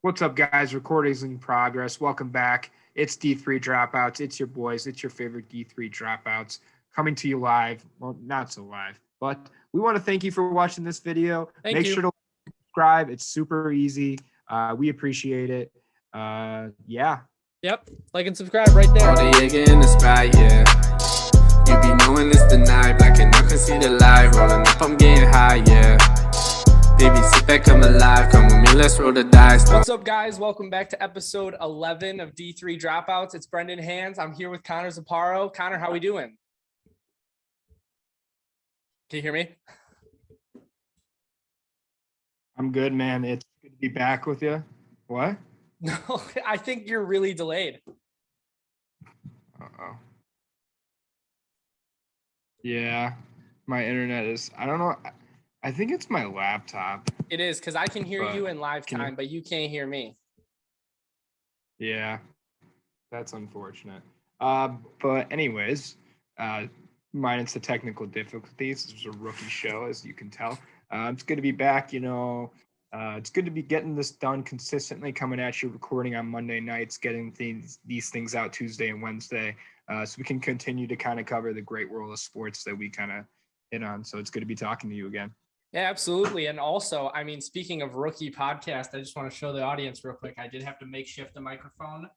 What's up, guys? Recordings in progress. Welcome back. It's D3 Dropouts. It's your boys. It's your favorite D3 Dropouts coming to you live. Well, not so live, but we want to thank you for watching this video. Thank Make you. sure to subscribe. It's super easy. We appreciate it. Yeah. Yep. Like and subscribe right there. All the Jäger in the spot, yeah. You be knowing it's the night, black and I can see the light. Rolling up, I'm getting high, yeah. Baby, sit back, come alive. Come with me, let's roll the dice. What's up, guys? Welcome back to episode 11 of D3 Dropouts. It's Brendan Hands. I'm here with Connor Ziparo. Connor, how we doing? Can you hear me? I'm good, man. It's good to be back with you. What? No, I think you're really delayed. Uh-oh. Yeah. My internet is, I don't know. I think it's my laptop. It is because I can hear But you in live can you- time, but you can't hear me. Yeah, that's unfortunate. But anyways, minus the technical difficulties, this was a rookie show, as you can tell. It's good to be back. It's good to be getting this done consistently, coming at you, recording on Monday nights, getting these things out Tuesday and Wednesday, so we can continue to kind of cover the great world of sports that we kind of hit on. So it's good to be talking to you again. Yeah, absolutely. And also, I mean, speaking of rookie podcast, I just want to show the audience real quick. I did have to makeshift a microphone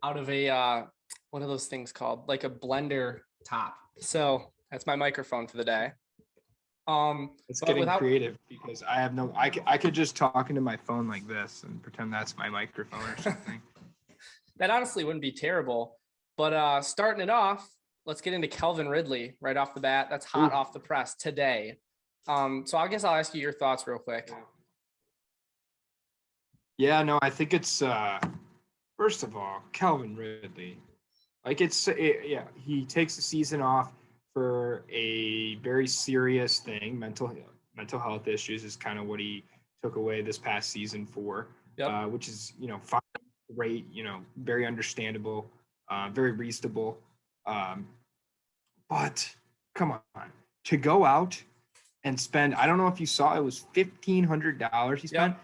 out of a what are those things called? Like a blender top. So that's my microphone for the day. It's but getting without- creative because I could just talk into my phone like this and pretend that's my microphone or something. That honestly wouldn't be terrible. But starting it off, let's get into Calvin Ridley right off the bat. That's hot off the press today. So I guess I'll ask you your thoughts real quick. Yeah, no, I think it's first of all, Calvin Ridley. Like he takes the season off for a very serious thing. Mental health issues is kind of what he took away this past season for. Yep. Which is, fine, great, very understandable, very reasonable. But come on, to go out and spend, I don't know if you saw, it was $1,500 he spent.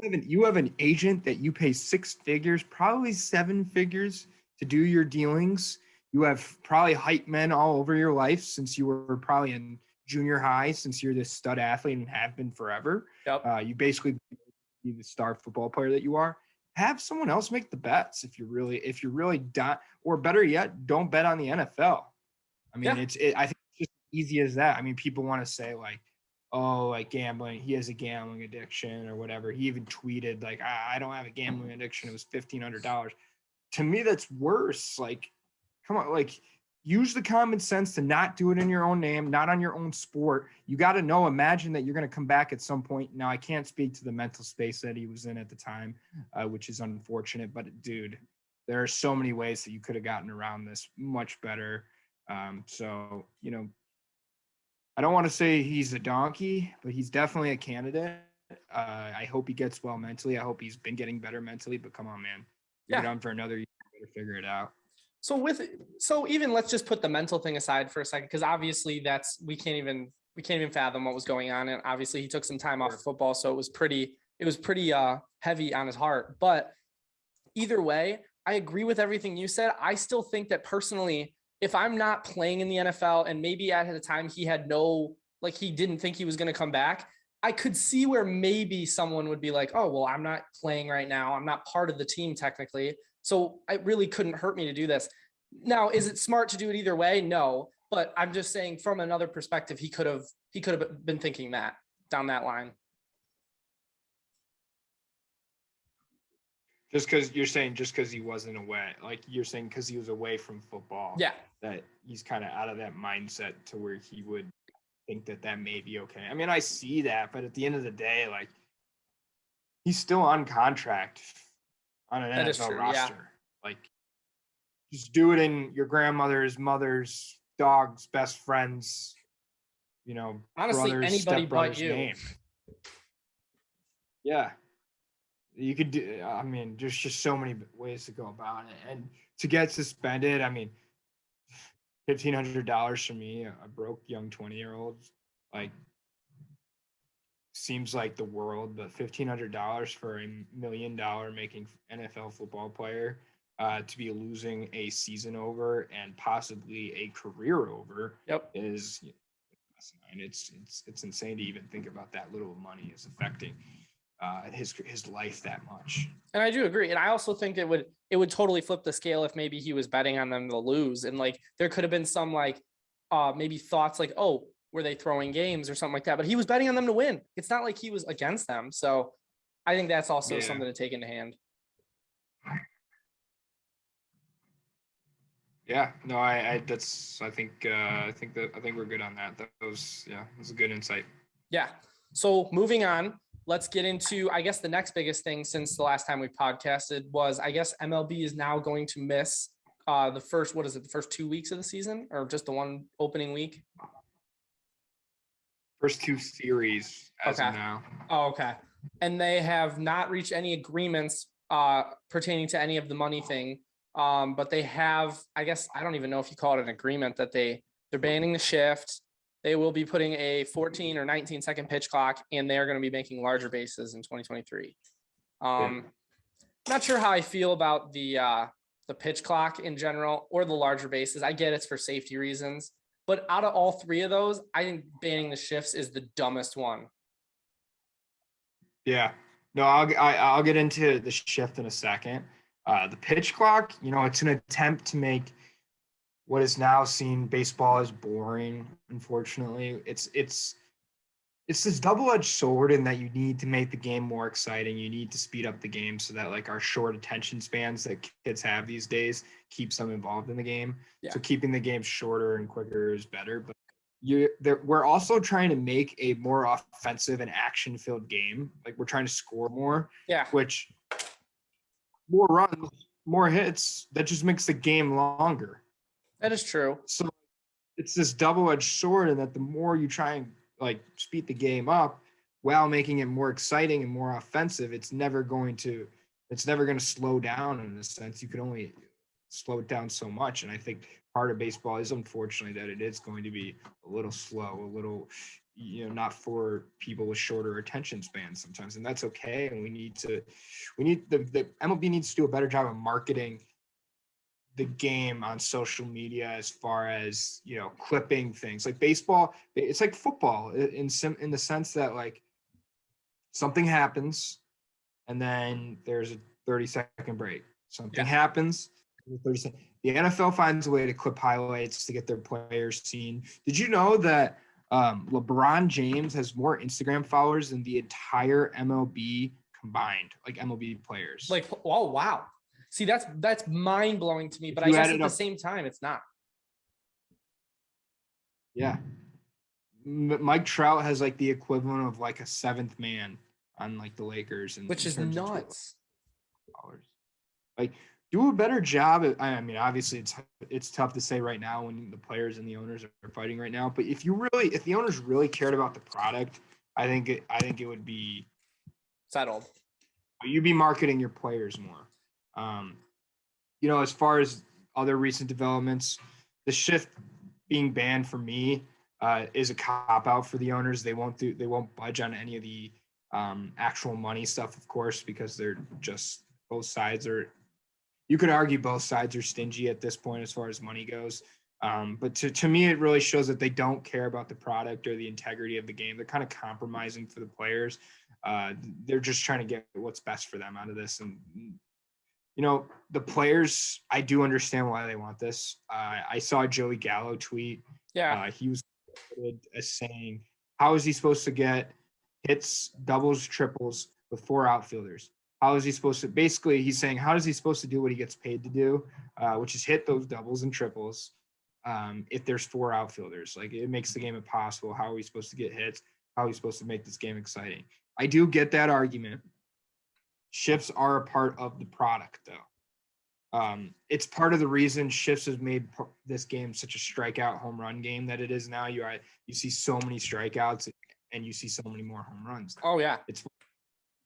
Yep. You have an agent that you pay 6 figures, probably 7 figures to do your dealings. You have probably hype men all over your life since you were probably in junior high, since you're this stud athlete and have been forever. Yep. You basically be the star football player that you are. Have someone else make the bets if you're really done, or better yet, don't bet on the NFL. I mean, I think it's just easy as that. I mean, people want to say like, oh, like gambling, he has a gambling addiction or whatever. He even tweeted like, I don't have a gambling addiction. It was $1,500. To me, that's worse. Like, come on, like use the common sense to not do it in your own name, not on your own sport. You got to know, imagine that you're going to come back at some point. Now, I can't speak to the mental space that he was in at the time, which is unfortunate, but dude, there are so many ways that you could have gotten around this much better. So, I don't want to say he's a donkey, but he's definitely a candidate. I hope he gets well mentally. I hope he's been getting better mentally, but come on, man. You're done for another year. You better figure it out. So even let's just put the mental thing aside for a second, because obviously we can't even fathom what was going on. And obviously he took some time off football, so it was pretty heavy on his heart. But either way, I agree with everything you said. I still think that personally, if I'm not playing in the NFL and maybe at the time he had he didn't think he was going to come back, I could see where maybe someone would be like, oh, well, I'm not playing right now. I'm not part of the team technically. So it really couldn't hurt me to do this. Now, is it smart to do it either way? No, but I'm just saying from another perspective, he could have been thinking that down that line. Just because he wasn't away, like you're saying, because he was away from football. Yeah. That he's kind of out of that mindset to where he would think that may be okay. I mean, I see that, but at the end of the day, like he's still on contract on an NFL roster. Yeah. Like, just do it in your grandmother's, mother's, dog's best friend's, honestly, brother's, anybody but you. Name. Yeah. You could do, I mean, there's just so many ways to go about it. And to get suspended, I mean, $1,500 for me, a broke young 20-year-old, like seems like the world, but $1,500 for a $1 million making NFL football player to be losing a season over and possibly a career over is it's insane to even think about that little money is affecting his life that much. And I do agree. And I also think it would totally flip the scale if maybe he was betting on them to lose. And like, there could have been some like, maybe thoughts like, oh, were they throwing games or something like that? But he was betting on them to win. It's not like he was against them. So I think that's also something to take into hand. Yeah, no, I think we're good on that. That was a good insight. Yeah. So moving on, let's get into, I guess, the next biggest thing since the last time we podcasted was, I guess, MLB is now going to miss the first 2 weeks of the season, or just the one opening week? First 2 series as of now. Oh, okay. And they have not reached any agreements pertaining to any of the money thing. But they have, I guess, I don't even know if you call it an agreement, that they're banning the shift. They will be putting a 14 or 19 second pitch clock, and they are going to be making larger bases in 2023. Not sure how I feel about the pitch clock in general or the larger bases. I get it's for safety reasons, but out of all 3 of those, I think banning the shifts is the dumbest one. Yeah, no, I'll get into the shift in a second. The pitch clock, it's an attempt to make what is now seen baseball as boring. Unfortunately, it's this double-edged sword in that you need to make the game more exciting. You need to speed up the game so that like our short attention spans that kids have these days keeps them involved in the game. Yeah. So keeping the game shorter and quicker is better. But we're also trying to make a more offensive and action-filled game. Like we're trying to score more. Yeah. Which more runs, more hits, that just makes the game longer. That is true. So it's this double-edged sword, and that the more you try and like speed the game up while making it more exciting and more offensive, it's never going to slow down. In a sense, you can only slow it down so much. And I think part of baseball is unfortunately that it is going to be a little slow, a little, not for people with shorter attention spans sometimes. And that's okay. And the MLB needs to do a better job of marketing the game on social media, as far as, clipping things. Like baseball, it's like football in the sense that like something happens and then there's a 30-second break. Something happens. 30 seconds. The NFL finds a way to clip highlights to get their players seen. Did you know that LeBron James has more Instagram followers than the entire MLB combined, like MLB players? Like, oh, wow. See, that's mind blowing to me, but I guess at the same time, it's not. Yeah. Mike Trout has like the equivalent of like a 7th man on like the Lakers, and which is nuts. Like, do a better job. I mean, obviously it's tough to say right now when the players and the owners are fighting right now, but if the owners really cared about the product, I think it would be settled. You'd be marketing your players more. As far as other recent developments, the shift being banned for me is a cop out for the owners. They won't budge on any of the actual money stuff, of course, because they're just, both sides are, you could argue both sides are stingy at this point as far as money goes. But to me, it really shows that they don't care about the product or the integrity of the game. They're kind of compromising for the players. They're just trying to get what's best for them out of this. And, the players, I do understand why they want this. I saw Joey Gallo tweet. Yeah. He was as saying, how is he supposed to get hits, doubles, triples with 4 outfielders? How is he supposed to, basically he's saying, how is he supposed to do what he gets paid to do, which is hit those doubles and triples if there's 4 outfielders? Like, it makes the game impossible. How are we supposed to get hits? How are we supposed to make this game exciting? I do get that argument. Shifts are a part of the product, though. It's part of the reason shifts has made this game such a strikeout home run game that it is now. You see so many strikeouts and you see so many more home runs. Oh yeah, it's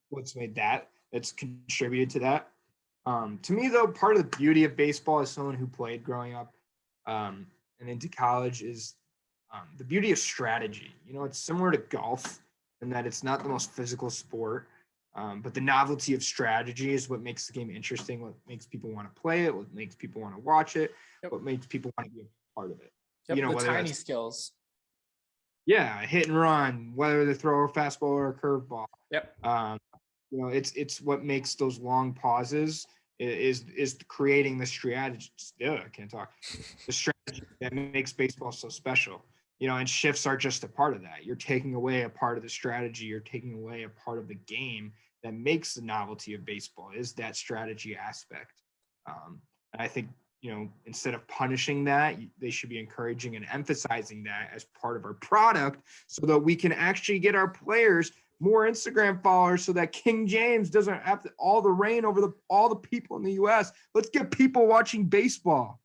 what's made that. It's contributed to that. To me, though, part of the beauty of baseball as someone who played growing up and into college is the beauty of strategy. It's similar to golf. and that it's not the most physical sport. But the novelty of strategy is what makes the game interesting, what makes people want to play it, what makes people want to watch it, what makes people want to be a part of it. Yep, You know, the whether tiny that's skills. hit and run, whether they throw a fastball or a curveball. Yep. You know, it's what makes those long pauses is creating the strategy. I can't talk. The strategy that makes baseball so special. You know, and shifts are just a part of that. You're taking away a part of the strategy. You're taking away a part of the game that makes the novelty of baseball is that strategy aspect. And I think, you know, instead of punishing that, they should be encouraging and emphasizing that as part of our product so that we can actually get our players more Instagram followers so that King James doesn't have all the reign over all the people in the U.S. Let's get people watching baseball.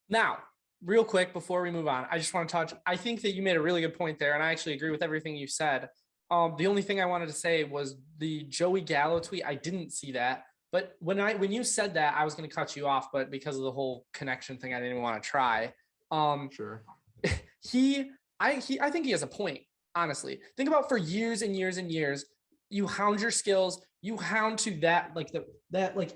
Now, real quick, before we move on, I just want to touch, I think that you made a really good point there, and I actually agree with everything you said. The only thing I wanted to say was the Joey Gallo tweet. I didn't see that, but when you said that, I was going to cut you off, but because of the whole connection thing, I didn't even want to try. Sure. I think he has a point, honestly. Think about for years and years and years, you hound your skills, you hound to that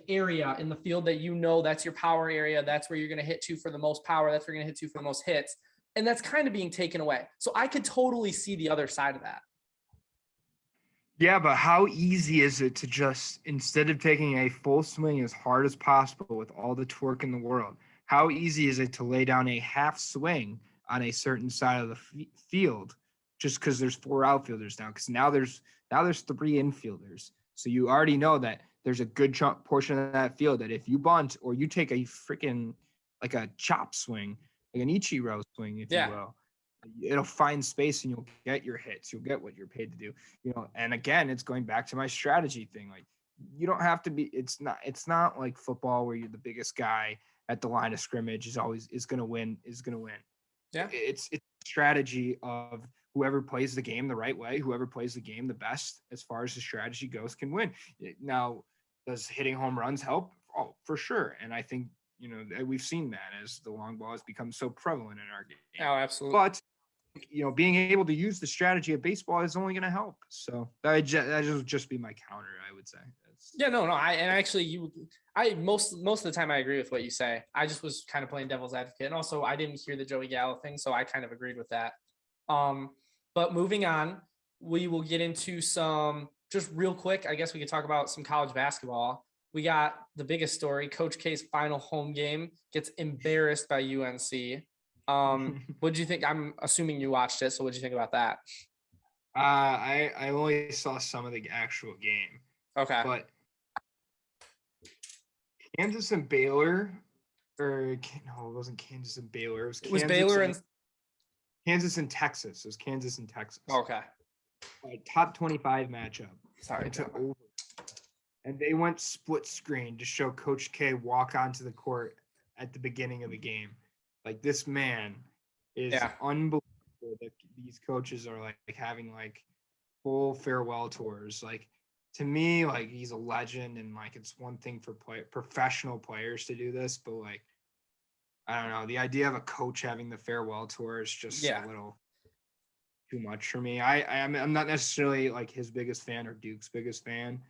area in the field that you know that's your power area, that's where you're going to hit to for the most power, that's where you're going to hit to for the most hits, and that's kind of being taken away. So I could totally see the other side of that. Yeah, but how easy is it to just, instead of taking a full swing as hard as possible with all the torque in the world, how easy is it to lay down a half swing on a certain side of the field just because there's 4 outfielders now? Because now there's 3 infielders. So you already know that there's a good chunk portion of that field that if you bunt or you take a freaking like a chop swing, like an Ichiro swing, if you will, it'll find space and you'll get your hits. You'll get what you're paid to do. You know, and again, it's going back to my strategy thing. Like you don't have to be. It's not like football where you're the biggest guy at the line of scrimmage is going to win. Yeah, it's strategy of whoever plays the game the right way, whoever plays the game the best as far as the strategy goes can win. Now, does hitting home runs help? Oh, for sure. And I think, you know, we've seen that as the long ball has become so prevalent in our game. Oh, absolutely. But, you know, being able to use the strategy of baseball is only going to help. So that would just be my counter, I would say. No. Most of the time I agree with what you say. I just was kind of playing devil's advocate. And also I didn't hear the Joey Gallo thing, so I kind of agreed with that. But moving on, we will get into some, just real quick, I guess we could talk about some college basketball. We got the biggest story. Coach K's final home game gets embarrassed by UNC. What did you think? I'm assuming you watched it. So what did you think about that? I only saw some of the actual game. Okay. But Kansas and Baylor, no, it wasn't Kansas and Baylor. It was Baylor and Kansas and Texas. It was Kansas and Texas. Okay. Top 25 matchup. Sorry. It's over. And they went split screen to show Coach K walk onto the court at the beginning of the game. Like, this man is unbelievable that these coaches are like having like full farewell tours. Like, to me, like, he's a legend, and like it's one thing for professional players to do this, but like, I don't know, the idea of a coach having the farewell tour is just a little too much for me. I'm not necessarily like his biggest fan or Duke's biggest fan.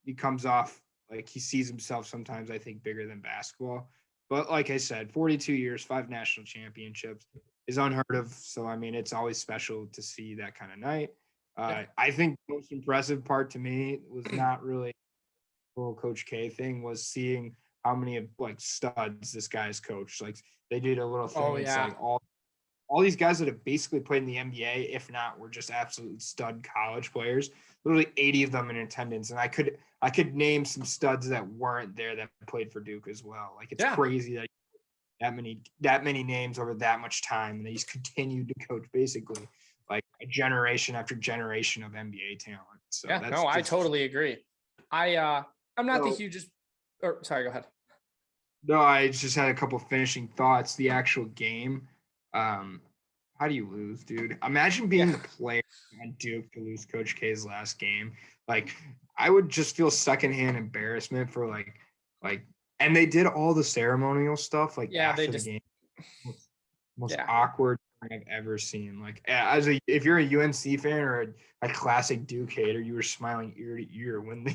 He comes off like he sees himself sometimes, I think, bigger than basketball. But like I said, 42 years, 5 national championships is unheard of. So, I mean, it's always special to see that kind of night. I think the most impressive part to me was not really the whole Coach K thing, was seeing how many of like studs this guy's coached. Like, they did a little thing. It's like all these guys that have basically played in the NBA, if not, were just absolute stud college players. Literally 80 of them in attendance, and I could name some studs that weren't there that played for Duke as well. Like, it's crazy that many names over that much time, and they just continued to coach basically like a generation after generation of NBA talent. So I totally agree. I'm not the hugest. Or sorry, go ahead. No, I just had a couple finishing thoughts. The actual game. How do you lose, dude? Imagine being the player on Duke to lose Coach K's last game. Like, I would just feel secondhand embarrassment for like, and they did all the ceremonial stuff like after the game. Most awkward I've ever seen. Like if you're a UNC fan or a classic Duke hater, you were smiling ear to ear when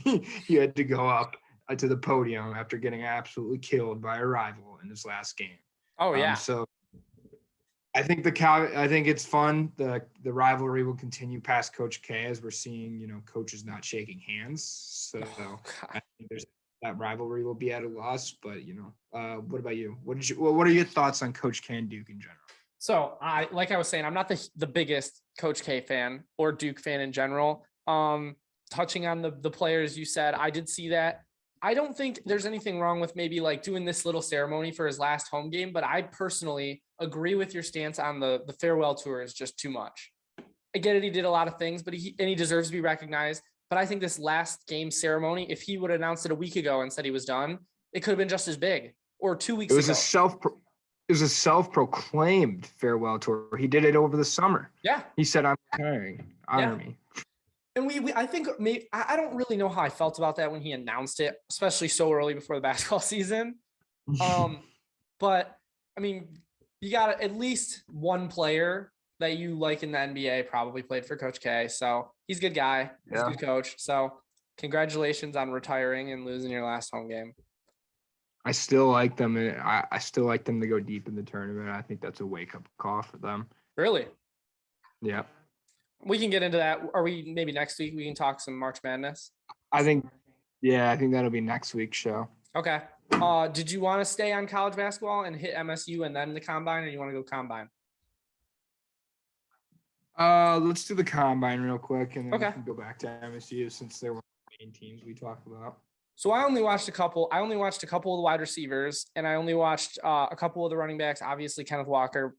you had to go up to the podium after getting absolutely killed by a rival in his last game. Oh yeah. So I think I think it's fun. The rivalry will continue past Coach K as we're seeing, coaches not shaking hands. So I think that rivalry will be at a loss. But what about you? What are your thoughts on Coach K and Duke in general? So like I was saying, I'm not the biggest Coach K fan or Duke fan in general. Touching on the players you said, I did see that. I don't think there's anything wrong with maybe like doing this little ceremony for his last home game, but I personally agree with your stance on the farewell tour is just too much. I get it. He did a lot of things, but he deserves to be recognized. But I think this last game ceremony, if he would have announced it a week ago and said he was done, it could have been just as big, or 2 weeks ago. It was a self-proclaimed farewell tour. He did it over the summer. Yeah. He said, "I'm retiring. Honor me." And I think maybe I don't really know how I felt about that when he announced it, especially so early before the basketball season. But I mean, you got at least one player that you like in the NBA probably played for Coach K. So he's a good guy. He's a good coach. So congratulations on retiring and losing your last home game. I still like them. I still like them to go deep in the tournament. I think that's a wake-up call for them. Really? Yeah. We can get into that. Are we maybe next week we can talk some March Madness? I think that'll be next week's show. Okay. Did you want to stay on college basketball and hit MSU and then the combine, or you want to go combine? Let's do the combine real quick, and then we can go back to MSU since they were the main teams we talked about. So I only watched a couple. I only watched a couple of the wide receivers, and I only watched a couple of the running backs. Obviously, Kenneth Walker.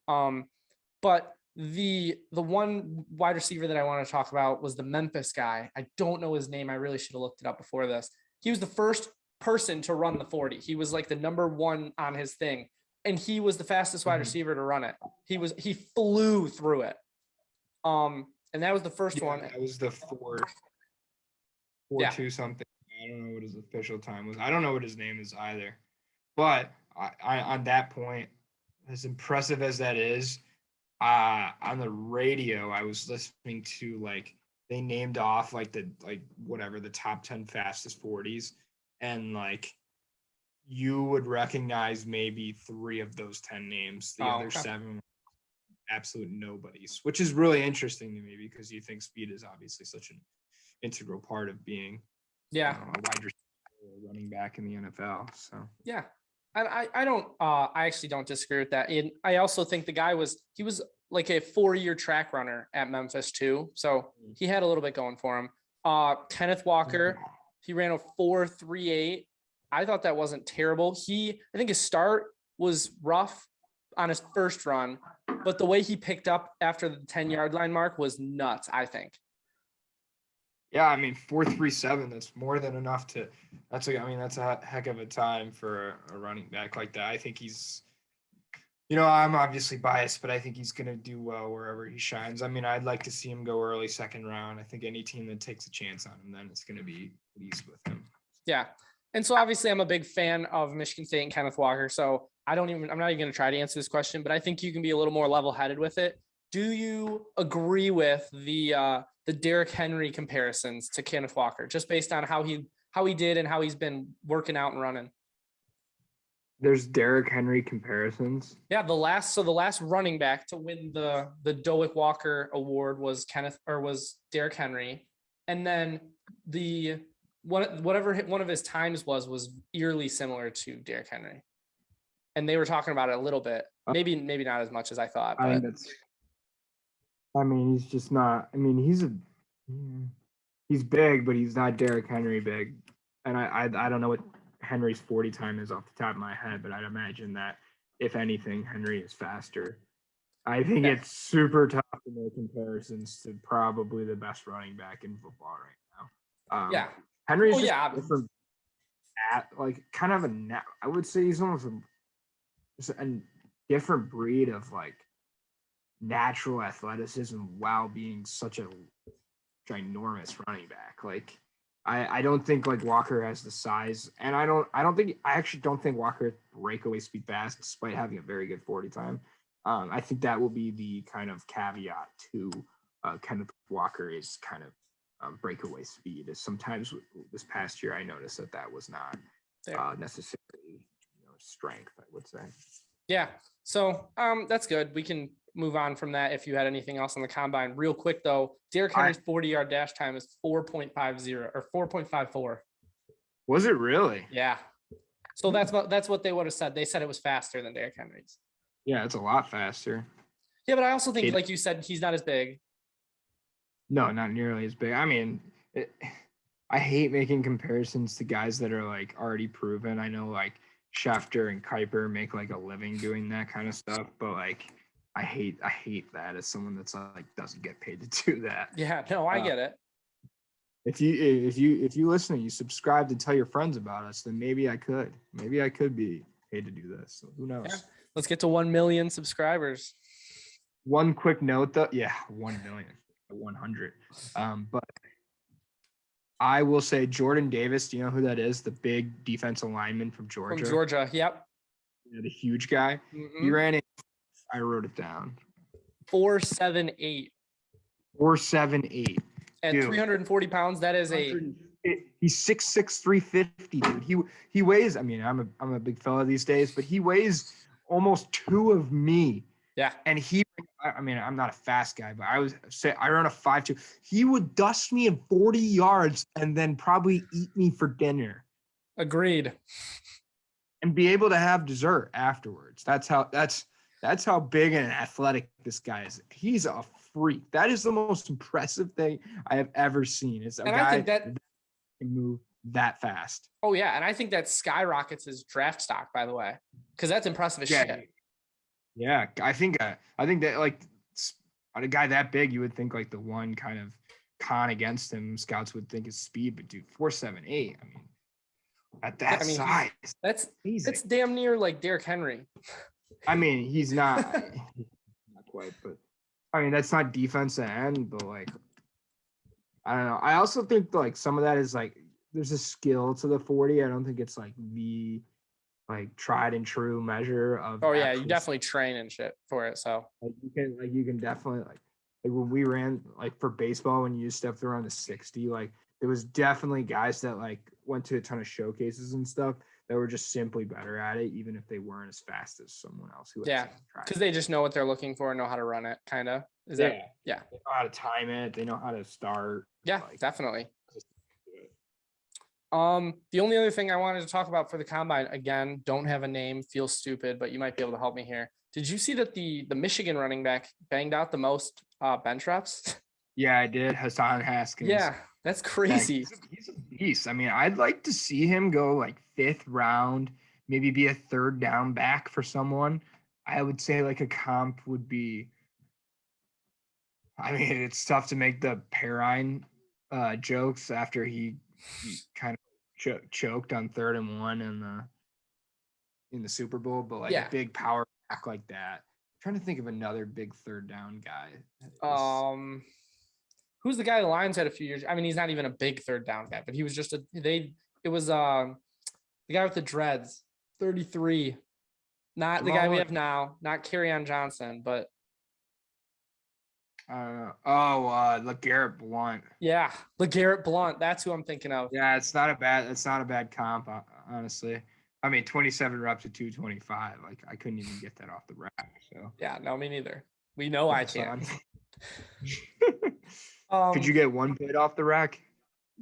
But the one wide receiver that I want to talk about was the Memphis guy. I don't know his name. I really should have looked it up before this. He was the first person to run the 40. He was like the number one on his thing, and he was the fastest wide receiver to run it. He flew through it. And that was the first one. That was the 4.2 something. I don't know what his official time was. I don't know what his name is either. But I on that point, as impressive as that is, on the radio, I was listening to they named off the top 10 fastest 40s, and you would recognize maybe 3 of those 10 names. The other 7 absolute nobodies, which is really interesting to me because you think speed is obviously such an integral part of being a wide receiver or running back in the NFL. So yeah. And I actually don't disagree with that. And I also think the guy was like a 4-year track runner at Memphis too. So he had a little bit going for him. Kenneth Walker, he ran a 4.38. I thought that wasn't terrible. I think his start was rough on his first run, but the way he picked up after the 10-yard line mark was nuts, I think. Yeah, I mean 4.37, that's more than enough that's a heck of a time for a running back like that. I think he's I'm obviously biased, but I think he's going to do well wherever he shines. I mean, I'd like to see him go early second round. I think any team that takes a chance on him, then it's going to be pleased with him. Yeah. And so obviously I'm a big fan of Michigan State and Kenneth Walker. So I'm not even going to try to answer this question, but I think you can be a little more level-headed with it. Do you agree with the Derrick Henry comparisons to Kenneth Walker, just based on how he did and how he's been working out and running? There's Derrick Henry comparisons. Yeah, the last running back to win the Doak Walker Award was Derrick Henry, and then whatever one of his times was eerily similar to Derrick Henry, and they were talking about it a little bit, maybe not as much as I thought. But he's just not. I mean, he's big, but he's not Derrick Henry big, and I don't know what Henry's 40 time is off the top of my head, but I'd imagine that if anything, Henry is faster. I think it's super tough to make comparisons to probably the best running back in football right now. Henry's different, kind of I would say he's almost a different breed of natural athleticism while being such a ginormous running back. I don't think Walker has the size, and I actually don't think Walker breakaway speed fast despite having a very good 40 time. I think that will be the kind of caveat to Kenneth Walker is kind of breakaway speed. Is sometimes this past year I noticed that was not necessarily strength, I would say. Yeah. So that's good. We can move on from that if you had anything else on the combine. Real quick though, Derrick Henry's 40-yard dash time is 4.50 or 4.54. Was it really? Yeah. So that's what they would have said. They said it was faster than Derrick Henry's. Yeah, it's a lot faster. Yeah, but I also think, like you said, he's not as big. No, not nearly as big. I mean, I hate making comparisons to guys that are like already proven. I know like Schefter and Kuiper make like a living doing that kind of stuff, but like I hate that as someone that's like doesn't get paid to do that. Yeah, no, I get it. If you listen and you subscribe to tell your friends about us, then maybe I could be paid to do this. So who knows? Yeah. Let's get to 1 million subscribers. One quick note though. Yeah, 1 million, 100. But I will say Jordan Davis, do you know who that is? The big defensive lineman from Georgia. From Georgia, yep. Yeah, the huge guy. Mm-hmm. He ran it. I wrote it down. 4.78. 4.78. At 340 pounds, that is he's 6'6", 350, dude. He weighs, I mean, I'm a big fella these days, but he weighs almost 2 of me. Yeah. And I mean, I'm not a fast guy, but I run a 5.2. He would dust me in 40 yards and then probably eat me for dinner. Agreed. And be able to have dessert afterwards. That's how big and athletic this guy is. He's a freak. That is the most impressive thing I have ever seen. Is a guy I think that can move that fast. Oh yeah, and I think that skyrockets his draft stock, by the way, because that's impressive as shit. Yeah, I think that like on a guy that big, you would think like the one kind of con against him, scouts would think is speed, but dude, 4.78. I mean, at that size, that's damn near like Derrick Henry. I mean, he's not quite, but I mean that's not defense end, but like I don't know. I also think like some of that is like there's a skill to the 40. I don't think it's like the like tried and true measure of. Oh yeah, you definitely train and shit for it. So you can definitely like when we ran like for baseball when you used stuff around the 60, like there was definitely guys that like went to a ton of showcases and stuff that were just simply better at it, even if they weren't as fast as someone else who because they just know what they're looking for and know how to run it, kind of. They know how to time it, they know how to start. Yeah, like, definitely. The only other thing I wanted to talk about for the combine, again, don't have a name, feel stupid, but you might be able to help me here. Did you see that the Michigan running back banged out the most bench reps? Yeah, I did. Hassan Haskins. Yeah, that's crazy. He's a beast. I mean, I'd like to see him go like 5th round, maybe be a 3rd down back for someone. I would say like a comp would be, I mean, it's tough to make the Perrine jokes after he kind of choked on 3rd and 1 in the Super Bowl, but like a big power back like that. I'm trying to think of another big 3rd down guy. Who's the guy the Lions had a few years? I mean, he's not even a big 3rd down guy, but he was just the guy with the dreads, 33. Not the guy we have now, not Kerryon Johnson, but LeGarrette Blount. Yeah, LeGarrette Blount. That's who I'm thinking of. Yeah, it's not a bad comp, honestly. I mean, 27 reps at 225. Like I couldn't even get that off the rack. So yeah, no, me neither. We know I can't. Could you get one plate off the rack?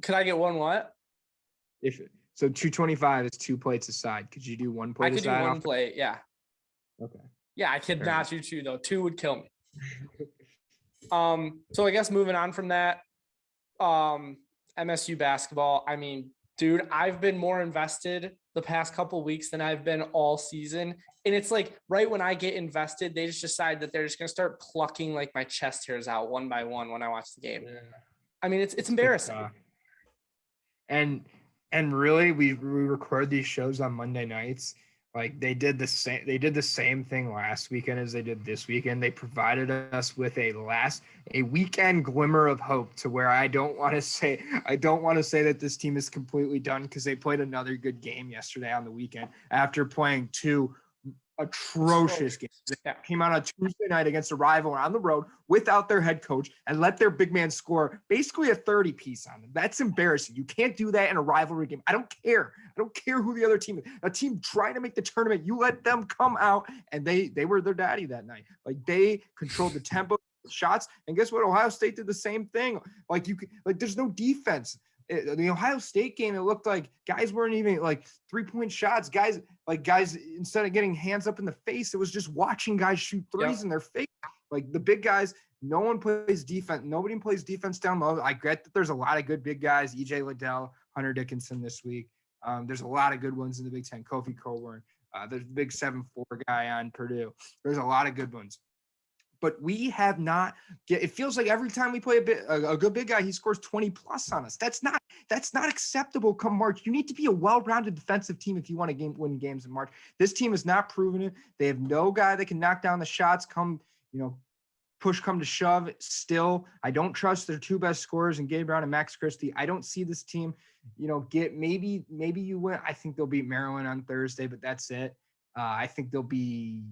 Could I get one what? So 225 is 2 plates aside. Could you do one plate? I could do one plate. Yeah. Okay. Yeah, I could not do 2 though. 2 would kill me. So I guess moving on from that, MSU basketball. I mean, dude, I've been more invested the past couple weeks than I've been all season. And it's like right when I get invested, they just decide that they're just going to start plucking like my chest hairs out one by one when I watch the game. Yeah. I mean, it's embarrassing. And really, we record these shows on Monday nights. Like they did the same thing last weekend as they did this weekend. They provided us with a weekend glimmer of hope to where I don't want to say that this team is completely done because they played another good game yesterday on the weekend after playing 2 atrocious game. They Yeah. came out on Tuesday night against a rival on the road without their head coach and let their big man score basically a 30 piece on them. That's embarrassing. You can't do that in a rivalry game. I don't care. I don't care who the other team is. A team trying to make the tournament, you let them come out, and they were their daddy that night. Like, they controlled the tempo shots, and guess what? Ohio State did the same thing. There's no defense. The Ohio State game, it looked like guys weren't even like 3-point shots. Guys, instead of getting hands up in the face, it was just watching guys shoot threes in their face. Like, the big guys, no one plays defense. Nobody plays defense down low. I get that there's a lot of good big guys. EJ Liddell, Hunter Dickinson this week. There's a lot of good ones in the Big Ten. Kofi Coburn. There's the big 7'4" guy on Purdue. There's a lot of good ones. But we have not. It feels like every time we play a good big guy, he scores 20 plus on us. That's not acceptable. Come March, you need to be a well-rounded defensive team if you want to win games in March. This team has not proven it. They have no guy that can knock down the shots. Push come to shove. Still, I don't trust their two best scorers in Gabe Brown and Max Christie. I don't see this team. Maybe you win. I think they'll beat Maryland on Thursday, but that's it. I think they'll be.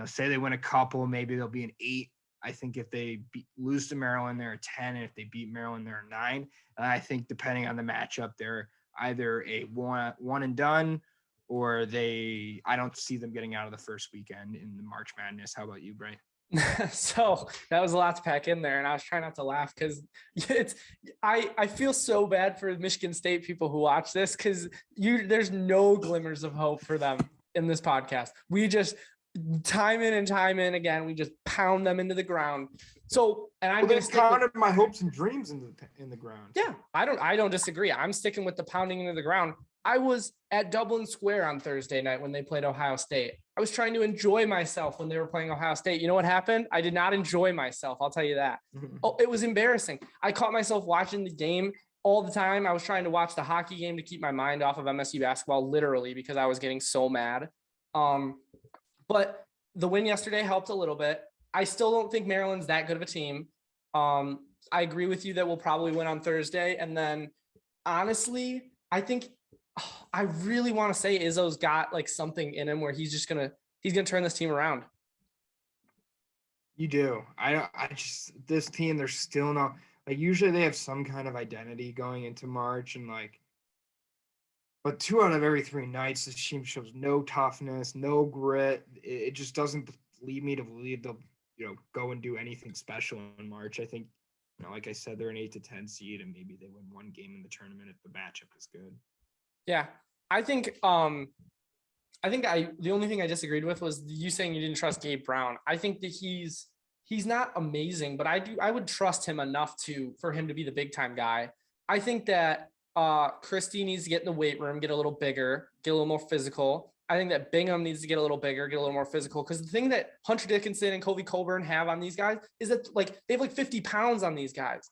Say they win a couple, maybe they'll be an 8. I think if they lose to Maryland, they're a 10. And if they beat Maryland, they're a 9. And I think depending on the matchup, they're either a one and done, or I don't see them getting out of the first weekend in the March Madness. How about you, Bray? So that was a lot to pack in there, and I was trying not to laugh because I feel so bad for Michigan State people who watch this, because there's no glimmers of hope for them in this podcast. We just time in again, we just pound them into the ground. So, and I'm going to pounded my hopes and dreams in the ground. Yeah, I don't disagree. I'm sticking with the pounding into the ground. I was at Dublin Square on Thursday night when they played Ohio State. I was trying to enjoy myself when they were playing Ohio State. You know what happened? I did not enjoy myself. I'll tell you that. Oh, it was embarrassing. I caught myself watching the game all the time. I was trying to watch the hockey game to keep my mind off of MSU basketball, literally, because I was getting so mad. But the win yesterday helped a little bit. I still don't think Maryland's that good of a team. I agree with you that we'll probably win on Thursday. And then, honestly, I think I really want to say Izzo's got like something in him where he's gonna turn this team around. You do. This team, they're still not, like, usually they have some kind of identity going into March, and but 2 out of every 3 nights, this team shows no toughness, no grit. It just doesn't lead me to believe they'll, go and do anything special in March. I think, like I said, they're an 8 to 10 seed, and maybe they win one game in the tournament if the matchup is good. Yeah, I think the only thing I disagreed with was you saying you didn't trust Gabe Brown. I think that he's not amazing, but I would trust him enough for him to be the big time guy. I think that Christie needs to get in the weight room, get a little bigger, get a little more physical. I think that Bingham needs to get a little bigger, get a little more physical. Because the thing that Hunter Dickinson and Kofi Coburn have on these guys is that they have 50 pounds on these guys.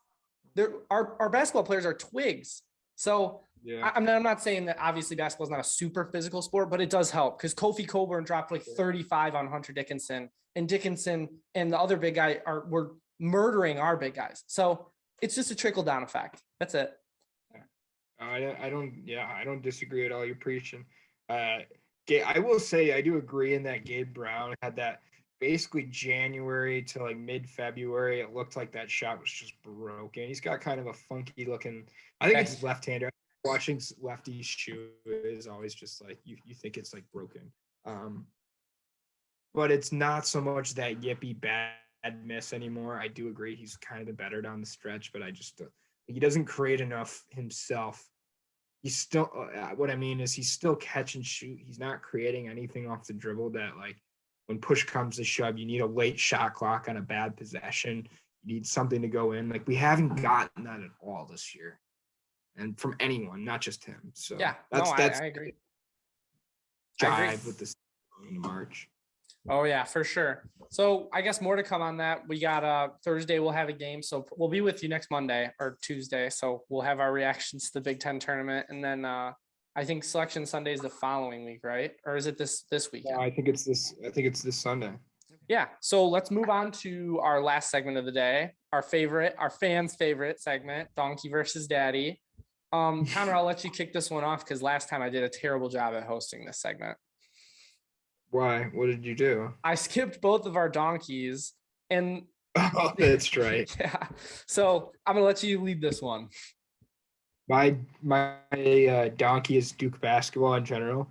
Our basketball players are twigs. So yeah. I'm not saying that obviously basketball is not a super physical sport, but it does help, because Kofi Coburn dropped 35 on Hunter Dickinson, and Dickinson and the other big guy were murdering our big guys. So it's just a trickle down effect. That's it. I don't disagree at all. You're preaching. I will say I do agree in that Gabe Brown had that basically January to mid-February. It looked like that shot was just broken. He's got kind of a funky looking. I think it's left-hander. Watching lefties shoot is always just you think it's broken. But it's not so much that yippee bad miss anymore. I do agree he's kind of been better down the stretch, but he doesn't create enough himself. He's still, what I mean is he's still catch and shoot. He's not creating anything off the dribble that when push comes to shove, you need a late shot clock on a bad possession. You need something to go in. We haven't gotten that at all this year. And from anyone, not just him. So yeah, that's I agree. Jive with this in March. Oh yeah, for sure. So I guess more to come on that. We got Thursday, we'll have a game. So we'll be with you next Monday or Tuesday. So we'll have our reactions to the Big Ten tournament. And then I think Selection Sunday is the following week, right? Or is it this weekend? Yeah, I think it's this Sunday. Yeah. So let's move on to our last segment of the day. Our fans' favorite segment, Donkey versus Daddy. Connor, I'll let you kick this one off because last time I did a terrible job at hosting this segment. Why? What did you do? I skipped both of our donkeys, and Oh, that's right. yeah. So I'm gonna let you lead this one. My donkey is Duke basketball in general.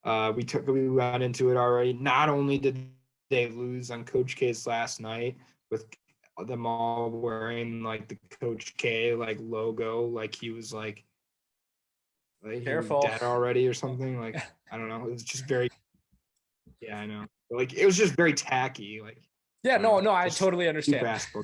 We got into it already. Not only did they lose on Coach K's last night with them all wearing like the Coach K like logo, like he was like he was Careful. dead already or something. Like I don't know. It was just very I know. Like it was just very tacky. Like Yeah, no, I just totally Duke understand. basketball.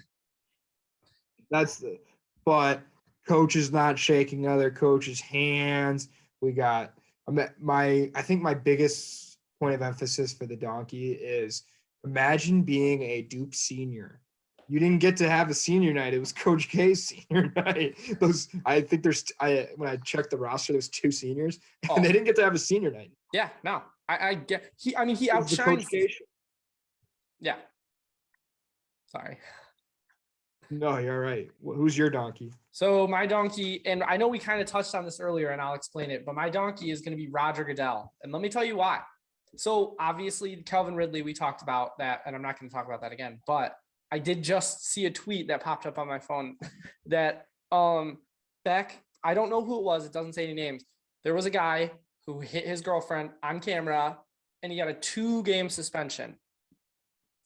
But coach is not shaking other coaches' hands. We got I think my biggest point of emphasis for the donkey is imagine being a Duke senior. You didn't get to have a senior night. It was Coach K's senior night. I think when I checked the roster, there's 2 seniors, and they didn't get to have a senior night. Yeah, no, I get he It's the Coach outshines. K show. Yeah. Sorry. No, you're right. Who's your donkey? So my donkey, and I know we kind of touched on this earlier, and I'll explain it, but my donkey is going to be Roger Goodell. And let me tell you why. So obviously, Calvin Ridley, we talked about that, and I'm not going to talk about that again. But I did just see a tweet that popped up on my phone that back, I don't know who it was. It doesn't say any names. There was a guy who hit his girlfriend on camera, and he got a 2-game suspension.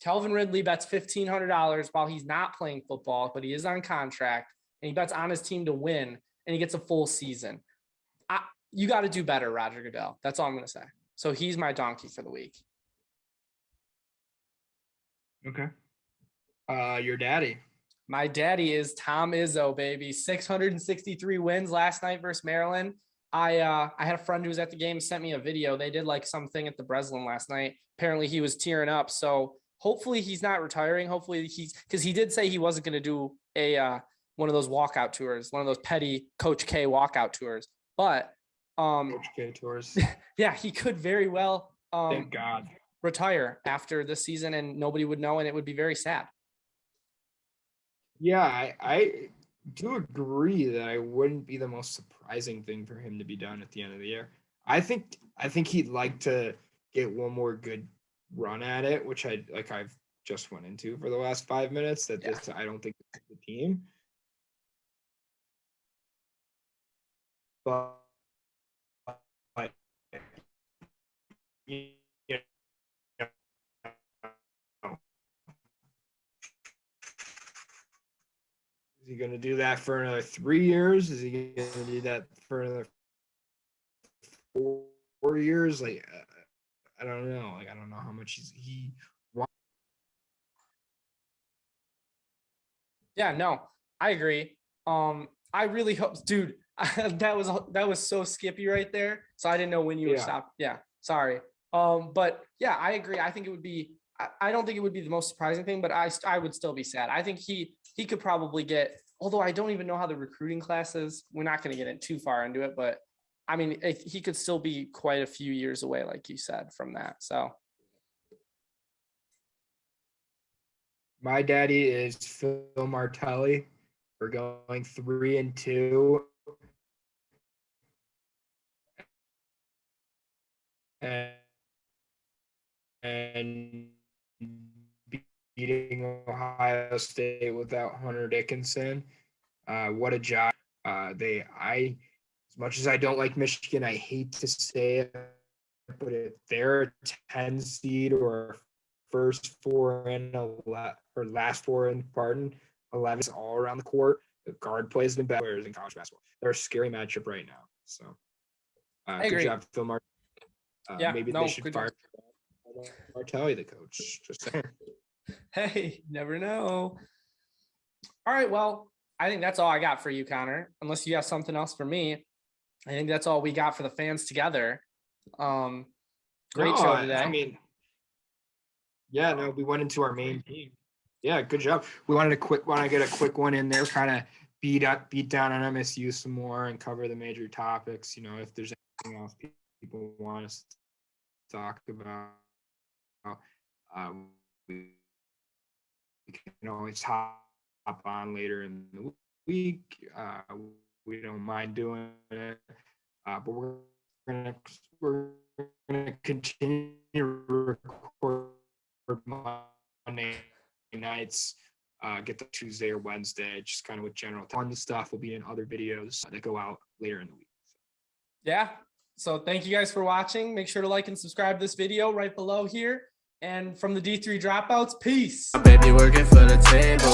Calvin Ridley bets $1,500 while he's not playing football, but he is on contract, and he bets on his team to win, and he gets a full season. You got to do better, Roger Goodell. That's all I'm going to say. So he's my donkey for the week. Okay. Your daddy. My daddy is Tom Izzo, baby. 663 wins last night versus Maryland. I had a friend who was at the game, sent me a video. They did like something at the Breslin last night. Apparently he was tearing up. So hopefully he's not retiring. Hopefully because he did say he wasn't going to do one of those walkout tours, one of those petty Coach K walkout tours. But Coach K tours. Yeah, he could very well Thank God retire after this season, and nobody would know, and it would be very sad. Yeah, I do agree that I wouldn't be the most surprising thing for him to be done at the end of the year. I think he'd like to get one more good run at it, which I've just went into for the last 5 minutes. I don't think it's the team. But you know, is he going to do that for another 3 years? Is he going to do that for another 4 years? Like, I don't know. Like, I don't know how much he wants. Yeah, no, I agree. I really hope, dude, that was so skippy right there. So I didn't know when you were stopped. Yeah, sorry. But yeah, I agree. I think it would be, I don't think it would be the most surprising thing, but I would still be sad. I think he could probably get, although I don't even know how the recruiting class is. We're not going to get too far into it, but I mean, he could still be quite a few years away, like you said, from that. So my daddy is Phil Martelli. We're going 3-2. And beating Ohio State without Hunter Dickinson. What a job. As much as I don't like Michigan, I hate to say it, but if they're a 10 seed or first 4 in or last 4 in, 11 is all around the court. The guard play has been better in college basketball. They're a scary matchup right now. So good job, Phil Martelli. Maybe they should fire Martelli, the coach. Just saying. Hey, never know. All right, well, I think that's all I got for you, Connor. Unless you have something else for me, I think that's all we got for the fans together. Great show today. I mean, yeah, no, we went into our main team. Yeah, good job. We want to get a quick one in there, kind of beat down on MSU some more and cover the major topics. You know, if there's anything else people want us to talk about, we can always hop on later in the week. We don't mind doing it, but we're gonna continue nights. Get the Tuesday or Wednesday, just kind of with general ton of stuff will be in other videos that go out later in the week. Yeah. So thank you guys for watching. Make sure to like and subscribe this video right below here. And from the D3 Dropouts, peace. Baby working for the table.